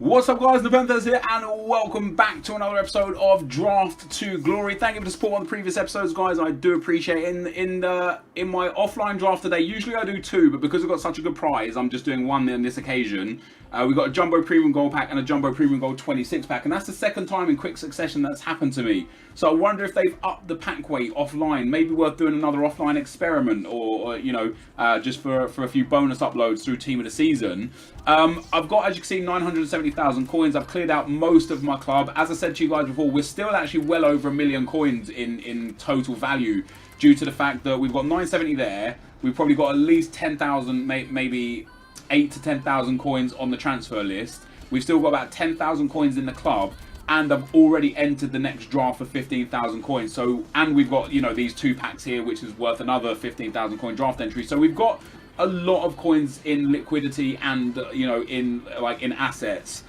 What's up, guys? NepentheZ here, and welcome back to another episode of Draft to Glory. Thank you for the support on the previous episodes, guys. I do appreciate it. In my offline draft today, usually I do two, but because I've got such a good prize, I'm just doing one on this occasion. We've got a Jumbo Premium Gold Pack and a Jumbo Premium Gold 26 Pack, and that's the second time in quick succession that's happened to me. So I wonder if they've upped the pack weight offline. Maybe worth doing another offline experiment, or you know, just for a few bonus uploads through Team of the Season. I've got, as you can see, 970,000 coins. I've cleared out most of my club. As I said to you guys before, we're still actually well over 1 million coins in total value, due to the fact that we've got 970 there. We've probably got at least 10,000, maybe 8 to 10,000 coins on the transfer list. We've still got about 10,000 coins in the club, and I've already entered the next draft for 15,000 coins. So, and we've got, you know, these two packs here, which is worth another 15,000 coin draft entry. So we've got a lot of coins in liquidity and, you know, in assets.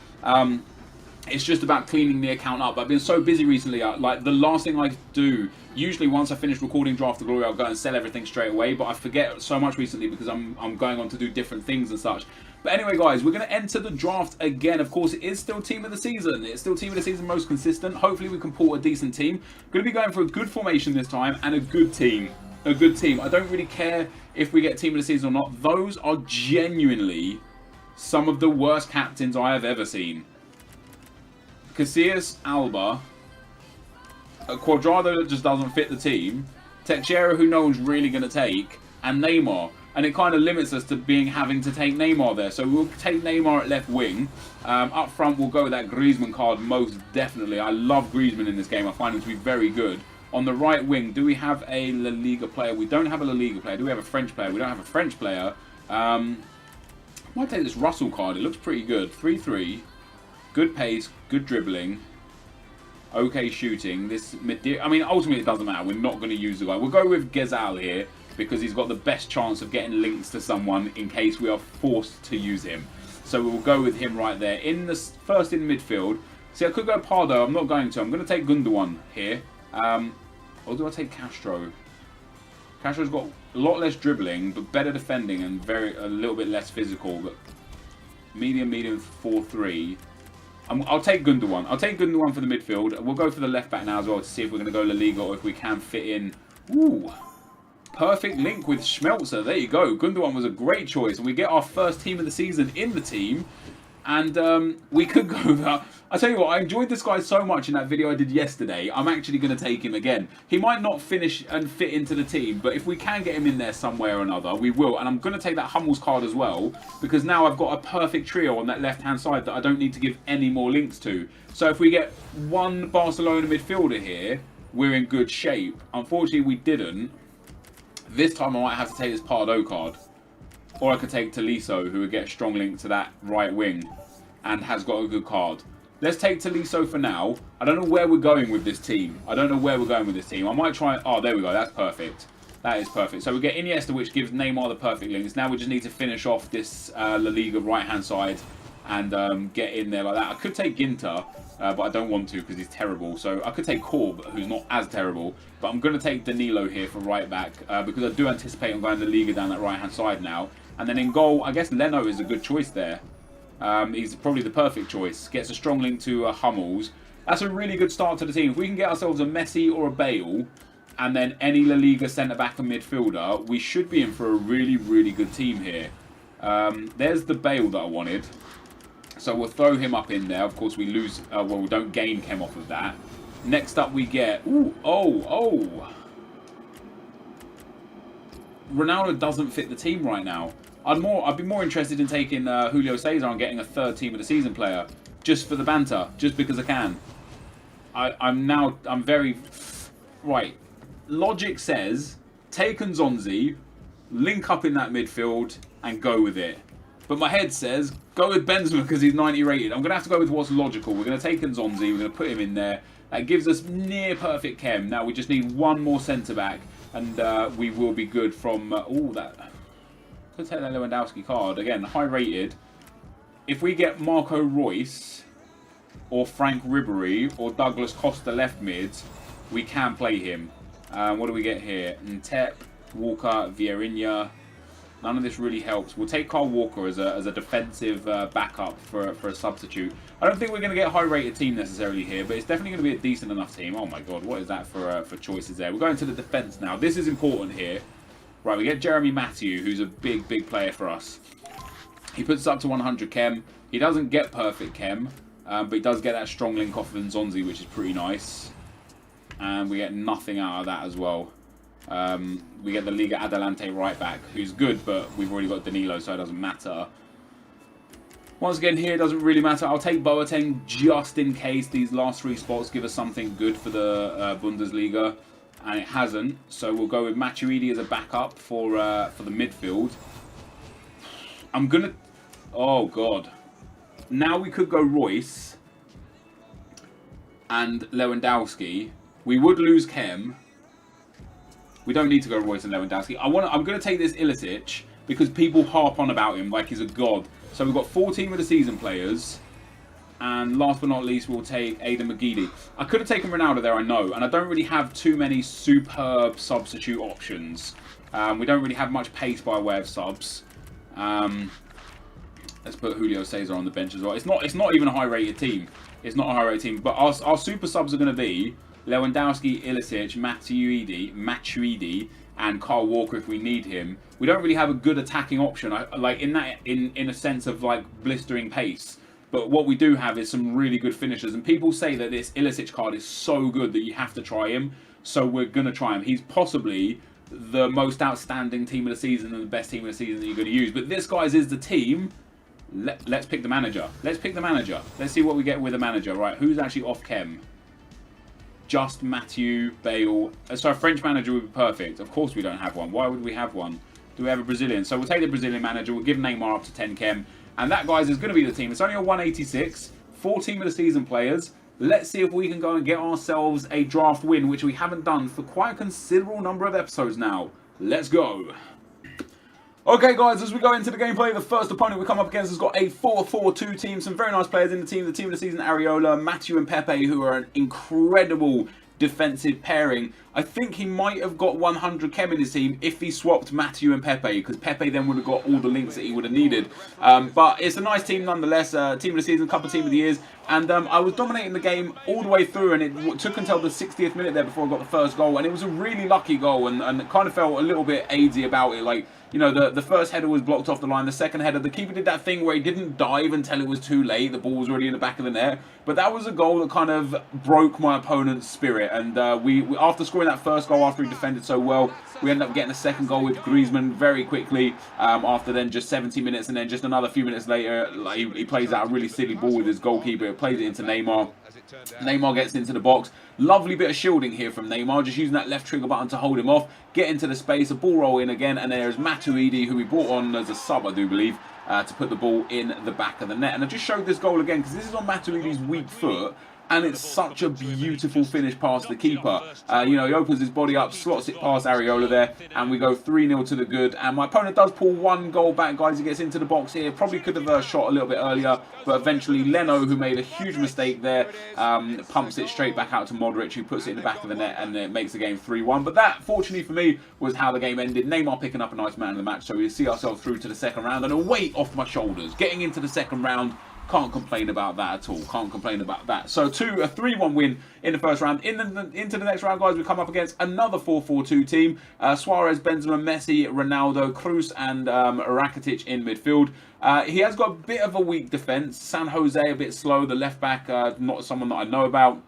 It's just about cleaning the account up. I've been so busy recently. Like, the last thing I do, usually once I finish recording Draft to Glory, I'll go and sell everything straight away. But I forget so much recently because I'm going on to do different things and such. But anyway, guys, we're going to enter the draft again. Of course, it is still Team of the Season. It's still Team of the Season most consistent. Hopefully, we can pull a decent team. Going to be going for a good formation this time and a good team. A good team. I don't really care if we get Team of the Season or not. Those are genuinely some of the worst captains I have ever seen. Casillas, Alba, a Cuadrado that just doesn't fit the team, Teixeira, who no one's really going to take, and Neymar. And it kind of limits us to having to take Neymar there. So we'll take Neymar at left wing. Up front, we'll go with that Griezmann card most definitely. I love Griezmann in this game. I find him to be very good. On the right wing, do we have a La Liga player? We don't have a La Liga player. Do we have a French player? We don't have a French player. I might take this Russell card. It looks pretty good. 3-3. Good pace, good dribbling, okay shooting. I mean, ultimately it doesn't matter. We're not going to use the guy. We'll go with Gezal here because he's got the best chance of getting links to someone in case we are forced to use him. So we'll go with him right there. First in midfield. See, I could go Pardo. I'm not going to. I'm going to take Gundogan here. Or do I take Castro? Castro's got a lot less dribbling, but better defending and a little bit less physical. But medium, 4-3. I'll take Gundogan. I'll take Gundogan for the midfield. We'll go for the left back now as well to see if we're going to go La Liga or if we can fit in. Ooh, perfect link with Schmelzer. There you go. Gundogan was a great choice. And we get our first Team of the Season in the team. And we could go with that. I tell you what, I enjoyed this guy so much in that video I did yesterday. I'm actually going to take him again. He might not finish and fit into the team, but if we can get him in there somewhere or another, we will. And I'm going to take that Hummels card as well, because now I've got a perfect trio on that left-hand side that I don't need to give any more links to. So if we get one Barcelona midfielder here, we're in good shape. Unfortunately, we didn't. This time I might have to take this Pardo card. Or I could take Tolisso, who would get a strong link to that right wing and has got a good card. Let's take Tolisso for now. I don't know where we're going with this team. I might try... Oh, there we go. That's perfect. That is perfect. So we get Iniesta, which gives Neymar the perfect links. Now we just need to finish off this La Liga right-hand side and get in there like that. I could take Ginter, but I don't want to because he's terrible. So I could take Korb, who's not as terrible. But I'm going to take Danilo here for right back because I do anticipate I'm going La Liga down that right-hand side now. And then in goal, I guess Leno is a good choice there. He's probably the perfect choice. Gets a strong link to Hummels. That's a really good start to the team. If we can get ourselves a Messi or a Bale, and then any La Liga centre-back and midfielder, we should be in for a really, really good team here. There's the Bale that I wanted. So we'll throw him up in there. Of course, we lose... well, we don't gain chem off of that. Next up, we get... Ooh, oh. Ronaldo doesn't fit the team right now. I'd be more interested in taking Julio Cesar and getting a third Team of the Season player, just for the banter, just because I can. I'm very right. Logic says take Nzonzi, link up in that midfield, and go with it. But my head says go with Benzema because he's 90 rated. I'm gonna have to go with what's logical. We're gonna take Nzonzi. We're gonna put him in there. That gives us near perfect chem. Now we just need one more centre back. And we will be good from... Could take that Lewandowski card. Again, high rated. If we get Marco Reus or Frank Ribery or Douglas Costa left mids, we can play him. What do we get here? Ntep, Walker, Vieirinha. None of this really helps. We'll take Kyle Walker as a defensive backup for a substitute. I don't think we're going to get a high-rated team necessarily here, but it's definitely going to be a decent enough team. Oh my god, what is that for choices there? We're going to the defence now. This is important here. Right, we get Jeremy Matthew, who's a big, big player for us. He puts us up to 100 chem. He doesn't get perfect chem, but he does get that strong link off of Nzonzi, which is pretty nice. And we get nothing out of that as well. We get the Liga Adelante right back, who's good, but we've already got Danilo, so it doesn't matter. Once again, here it doesn't really matter. I'll take Boateng just in case these last 3 spots give us something good for the Bundesliga, and it hasn't. So we'll go with Matuidi as a backup for the midfield. I'm gonna. Oh god. Now we could go Royce and Lewandowski. We would lose Kem. We don't need to go Royce and Lewandowski. I'm going to take this Ilicic because people harp on about him like he's a god. So we've got 14 of the season players. And last but not least, we'll take Aidan McGeady. I could have taken Ronaldo there, I know. And I don't really have too many superb substitute options. We don't really have much pace by way of subs. Let's put Julio Cesar on the bench as well. It's not even a high-rated team. It's not a high-rated team. But our super subs are going to be Lewandowski, Ilicic, Matuidi, and Kyle Walker if we need him. We don't really have a good attacking option, in a sense of like blistering pace. But what we do have is some really good finishers. And people say that this Ilicic card is so good that you have to try him. So we're going to try him. He's possibly the most outstanding team of the season and the best team of the season that you're going to use. But this, guys, is the team. Let's pick the manager. Let's pick the manager. Let's see what we get with the manager. Right, who's actually off chem? Just Matthew, Bale. So a French manager would be perfect. Of course we don't have one. Why would we have one? Do we have a Brazilian? So we'll take the Brazilian manager. We'll give Neymar up to 10 chem. And that, guys, is going to be the team. It's only a 186. 14 of the season players. Let's see if we can go and get ourselves a draft win, which we haven't done for quite a considerable number of episodes now. Let's go. Okay, guys, as we go into the gameplay, the first opponent we come up against has got a 4-4-2 team. Some very nice players in the team. The team of the season, Areola, Matthew and Pepe, who are an incredible defensive pairing. I think he might have got 100 chem in his team if he swapped Matthew and Pepe, because Pepe then would have got all the links that he would have needed. But it's a nice team nonetheless. Team of the season, couple team of the years. And I was dominating the game all the way through, and it took until the 60th minute there before I got the first goal. And it was a really lucky goal, and kind of felt a little bit aidsy about it. Like, you know, the first header was blocked off the line. The second header, the keeper did that thing where he didn't dive until it was too late. The ball was already in the back of the net. But that was a goal that kind of broke my opponent's spirit. And we after scoring that first goal, after he defended so well, we ended up getting a second goal with Griezmann very quickly. After then just 70 minutes, and then just another few minutes later, like, he plays out a really silly ball with his goalkeeper. He plays it into Neymar. Neymar gets into the box. Lovely bit of shielding here from Neymar, just using that left trigger button to hold him off. Get into the space, a ball roll in again, and there's Matuidi, who we brought on as a sub, I do believe, to put the ball in the back of the net. And I just showed this goal again because this is on Matuidi's weak foot. And it's such a beautiful finish past the keeper. You know, he opens his body up, slots it past Areola there, and we go 3-0 to the good. And my opponent does pull one goal back, guys. He gets into the box here. Probably could have shot a little bit earlier, but eventually Leno, who made a huge mistake there, pumps it straight back out to Modric, who puts it in the back of the net, and it makes the game 3-1. But that, fortunately for me, was how the game ended. Neymar picking up a nice man of the match, so we see ourselves through to the second round. And a weight off my shoulders. Getting into the second round. Can't complain about that at all. Can't complain about that. So a 3-1 win in the first round. Into the next round, guys, we come up against another 4-4-2 team. Suarez, Benzema, Messi, Ronaldo, Cruz, and Rakitic in midfield. He has got a bit of a weak defence. San Jose a bit slow. The left back, not someone that I know about.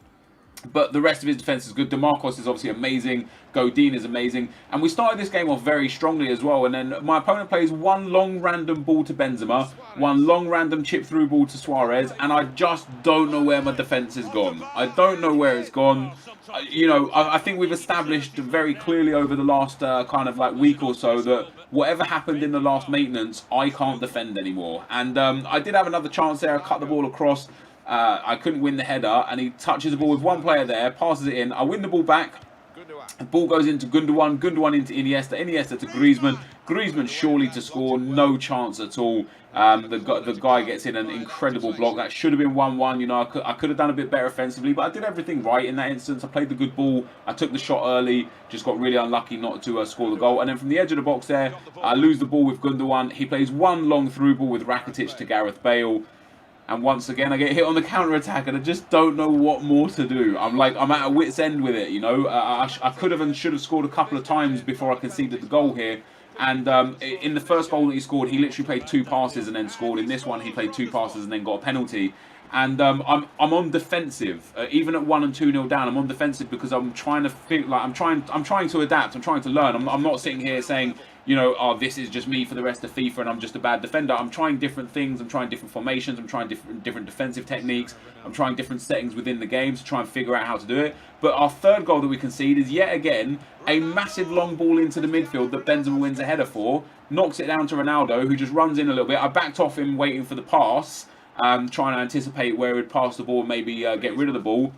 But the rest of his defence is good. DeMarcos is obviously amazing. Godin is amazing. And we started this game off very strongly as well. And then my opponent plays one long random ball to Benzema, one long random chip through ball to Suarez. And I just don't know where my defence has gone. I don't know where it's gone. You know, I think we've established very clearly over the last kind of like week or so that whatever happened in the last maintenance, I can't defend anymore. And I did have another chance there. I cut the ball across. I couldn't win the header, and he touches the ball with one player there, passes it in. I win the ball back, The ball goes into Gundogan, Gundogan into Iniesta, Iniesta to Griezmann, Griezmann surely to score, no chance at all. The guy gets in an incredible block. That should have been 1-1. You know, I could have done a bit better offensively, but I did everything right in that instance. I played the good ball. I took the shot early, just got really unlucky not to score the goal. And then from the edge of the box there, I lose the ball with Gundogan. He plays one long through ball with Rakitic to Gareth Bale. And once again, I get hit on the counter-attack, and I just don't know what more to do. I'm at a wit's end with it, you know. I could have and should have scored a couple of times before I conceded the goal here. And in the first goal that he scored, he literally played 2 passes and then scored. In this one, he played 2 passes and then got a penalty. And I'm on defensive, even at 1 and 2-0 down. I'm on defensive because I'm trying to think, like I'm trying to adapt. I'm trying to learn. I'm not sitting here saying, you know, oh, this is just me for the rest of FIFA and I'm just a bad defender. I'm trying different things. I'm trying different formations. I'm trying different defensive techniques. I'm trying different settings within the game to try and figure out how to do it. But our third goal that we concede is yet again a massive long ball into the midfield that Benzema wins a header for, knocks it down to Ronaldo, who just runs in a little bit. I backed off him waiting for the pass, trying to anticipate where he'd pass the ball and maybe get rid of the ball.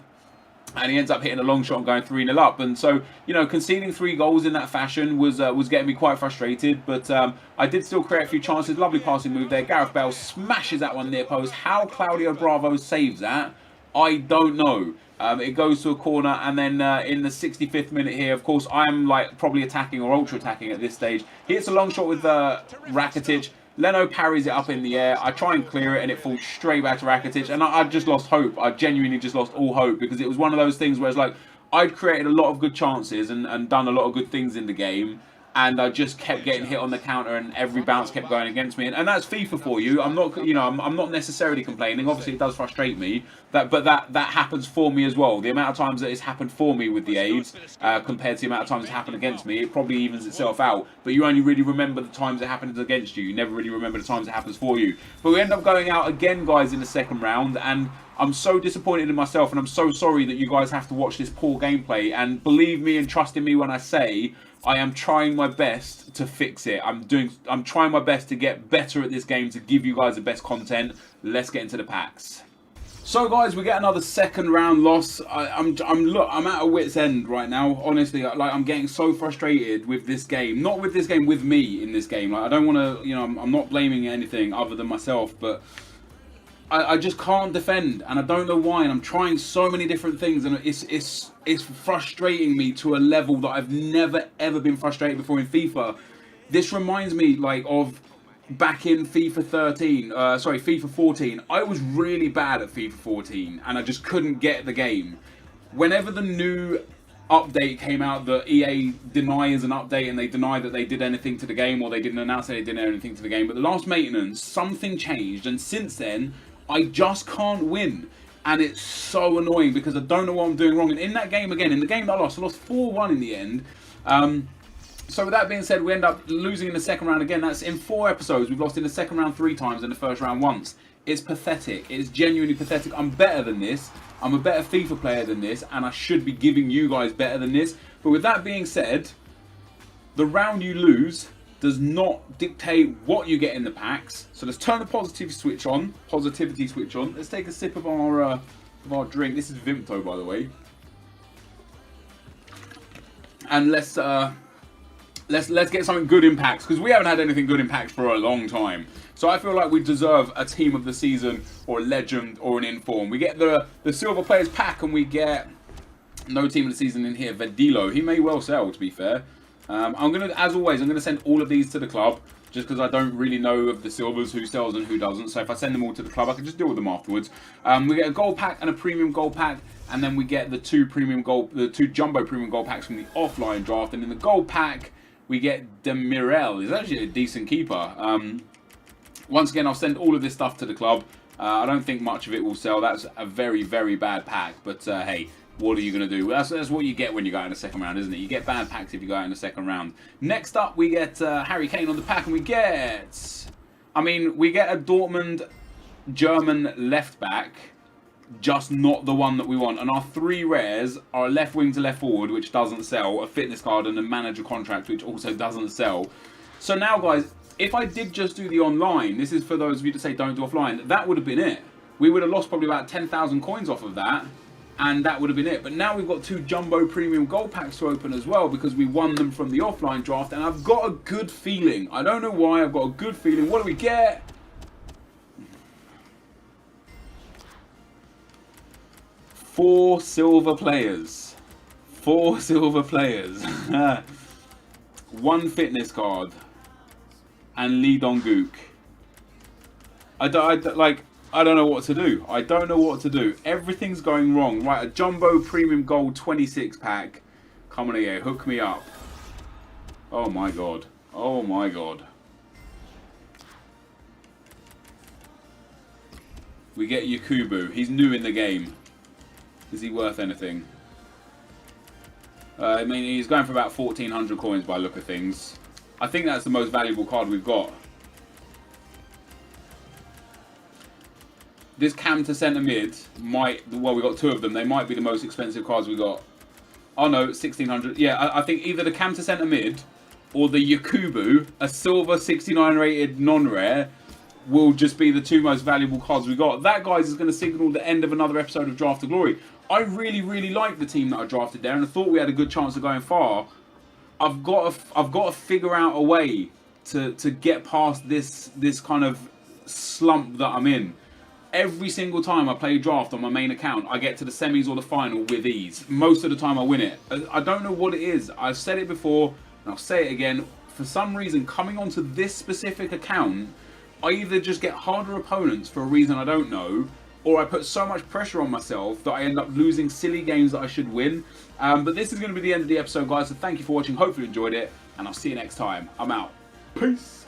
And he ends up hitting a long shot and going 3-0 up. And so, you know, conceding 3 goals in that fashion was getting me quite frustrated. But I did still create a few chances. Lovely passing move there. Gareth Bale smashes that one near post. How Claudio Bravo saves that, I don't know. It goes to a corner, and then in the 65th minute here, of course, I'm like probably attacking or ultra attacking at this stage. He hits a long shot with Rakitic. Leno parries it up in the air. I try and clear it, and it falls straight back to Rakitic. And I just lost hope. I genuinely just lost all hope, because it was one of those things where it's like I'd created a lot of good chances and done a lot of good things in the game, and I just kept getting hit on the counter, and every bounce kept going against me. And that's FIFA for you. I'm not, you know, I'm not necessarily complaining. Obviously, it does frustrate me. But that happens for me as well. The amount of times that it's happened for me with the aids compared to the amount of times it's happened against me, it probably evens itself out. But you only really remember the times it happens against you. You never really remember the times it happens for you. But we end up going out again, guys, in the second round, and I'm so disappointed in myself, and I'm so sorry that you guys have to watch this poor gameplay. And believe me and trust in me when I say I am trying my best to fix it. I'm trying my best to get better at this game, to give you guys the best content. Let's get into the packs. So guys, we get another second round loss. I'm at a wit's end right now. Honestly, like I'm getting so frustrated with this game. Not with this game, with me in this game. Like I don't want to, you know, I'm not blaming anything other than myself, but I just can't defend, and I don't know why. And I'm trying so many different things, and it's frustrating me to a level that I've never ever been frustrated before in FIFA. This reminds me like of back in FIFA 14. I was really bad at FIFA 14, and I just couldn't get the game. Whenever the new update came out that EA denies an update, and they deny that they did anything to the game, or they didn't announce that they did anything to the game, but the last maintenance, something changed, and since then, I just can't win. And it's so annoying because I don't know what I'm doing wrong. And in that game again, in the game that I lost 4-1 in the end. So with that being said, we end up losing in the second round again. That's in 4 episodes. We've lost in the second round 3 times and the first round once. It's pathetic. It's genuinely pathetic. I'm better than this. I'm a better FIFA player than this, and I should be giving you guys better than this. But with that being said, the round you lose does not dictate what you get in the packs. So let's turn the positivity switch on. Let's take a sip of our drink. This is Vimto, by the way. And let's get something good in packs, because we haven't had anything good in packs for a long time. So I feel like we deserve a team of the season, or a legend, or an inform. We get the silver players pack, and we get no team of the season in here. Vedilo, he may well sell, to be fair. As always, I'm gonna send all of these to the club, just because I don't really know of the silvers, who sells and who doesn't. So if I send them all to the club, I can just deal with them afterwards. We get a gold pack and a premium gold pack, and then we get the two jumbo premium gold packs from the offline draft. And in the gold pack, we get Demirel. He's actually a decent keeper. Once again, I'll send all of this stuff to the club. I don't think much of it will sell. That's a very, very bad pack. But hey, what are you going to do? That's what you get when you go out in the second round, isn't it? You get bad packs if you go out in the second round. Next up, we get Harry Kane on the pack, and we get a Dortmund German left back, just not the one that we want. And our 3 rares are a left wing to left forward, which doesn't sell, a fitness card, and a manager contract, which also doesn't sell. So now, guys, if I did just do the online, this is for those of you that say don't do offline, that would have been it. We would have lost probably about 10,000 coins off of that. and that would have been it. But now we've got 2 jumbo premium gold packs to open as well, because we won them from the offline draft, and I've got a good feeling. I don't know why, I've got a good feeling. What do we get? Four silver players. 4 silver players. 1 fitness card. And Lee Dong-gook. I don't know what to do. I don't know what to do. Everything's going wrong. Right, a jumbo premium gold 26 pack. Come on here, hook me up. Oh my god. Oh my god. We get Yakubu. He's new in the game. Is he worth anything? I mean, he's going for about 1,400 coins by look of things. I think that's the most valuable card we've got. This cam to centre mid might... Well, we got 2 of them. They might be the most expensive cards we got. Oh no, 1,600. Yeah, I think either the cam to centre mid or the Yakubu, a silver 69 rated non-rare, will just be the 2 most valuable cards we got. That, guys, is going to signal the end of another episode of Draft to Glory. I really, really like the team that I drafted there, and I thought we had a good chance of going far. I've got to figure out a way to get past this kind of slump that I'm in. Every single time I play draft on my main account, I get to the semis or the final with ease. Most of the time I win it. I don't know what it is. I've said it before, and I'll say it again. For some reason, coming onto this specific account, I either just get harder opponents for a reason I don't know, or I put so much pressure on myself that I end up losing silly games that I should win. But this is going to be the end of the episode, guys, so thank you for watching. Hopefully you enjoyed it, and I'll see you next time. I'm out. Peace.